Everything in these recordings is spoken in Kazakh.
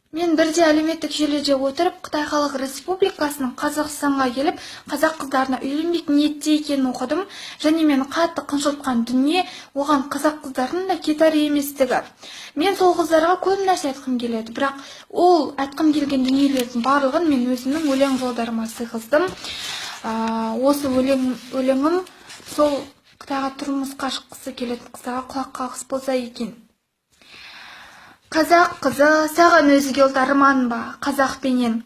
Мен бірде әлеуметтік желіде отырып, Қытай Халық Республикасының Қазақстанға келіп, қазақ қыздарына үйленбек ниетте екенін оқыдым, және мен қатты қынжылтқан дүние оған қазақ қыздарының да кетар еместігі. Мен сол қыздарға көп нәрсе айтқым келеді, бірақ ол айтқым келген дүниелердің барлығын мен өзімнің өлең жолдарыма сыйғыздым. Осы өлеңім сол Қытайға тұрмысқа шыққысы келетін қыздарға құлақ қағыс болса екен. Қазақ қызы, саған өзге ұлт арман ба, қазақпенен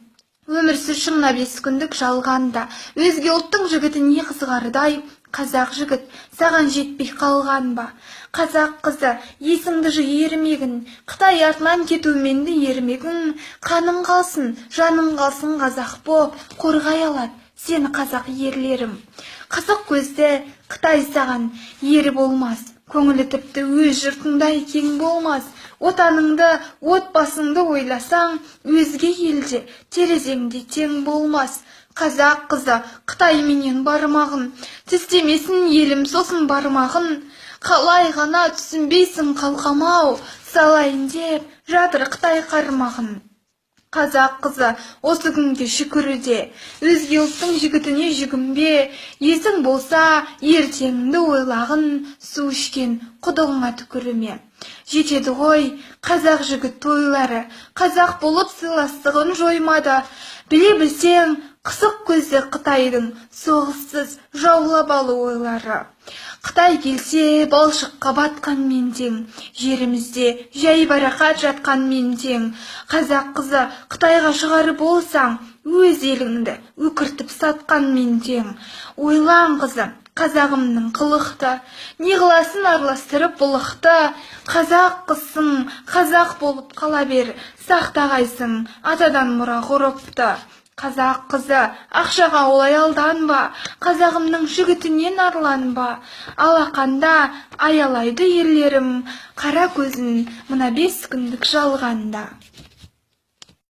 өмір сүр шыңна 5 күндік жалғанда. Өзге ұлттың жігіті не қызғардай, қазақ жігіт саған жетпей қалған ба. Қазақ қызы, есіңді жи ермегін, Қытай артынан кетуменді ермегін. Қаның қалсын, жаның қалсын қазақ боп, қорғай алады сені қазақ ерлерім. Қызық көзді Қытай саған ері болмас, көңілі тіпті өз жұртыңдай кең болмас. Отаныңды, отбасыңды ойласаң, өзге елде терезеңде тең болмас. Қазақ қызы, Қытай менен бармағын, тістемесін елім сосын бармағын. Қалай ғана түсінбейсің қалқамау, салайын деп жатыр Қытай қармағын. Қазақ қызы, осы күнге шүкірде, өзге ұлттың жігітіне жүгінбе. Есің болса, ертеңді ойлағын, су ішкен құдығыңа түкіріме. Жетеді ғой қазақ жігіт тойлары, қазақ болып сыйластығын жоймады. Біле білсең, қысық көзді Қытайдың соғыссыз жаулап алу ойлары. Қытай келсе, балшыққа батқан мен тең, жерімізде жай барақат жатқан мен тең. Қазақ қызы, Қытайға шығарып болсаң, өз еліңді өкіртіп сатқан мен тең. Ойлан қызым, қазағымның қылықты, не қыласын араластырып бұлықты. Қазақ қызсың, қазақ болып қала бер, сақтағайсың атадан мұра ғұрыпты. Қазақ қызы, ақшаға олай алданба, қазағымның жігітінен арланба. Алақанда аялайды ерлерім, қара көзін мына 5 күндік жалғанда.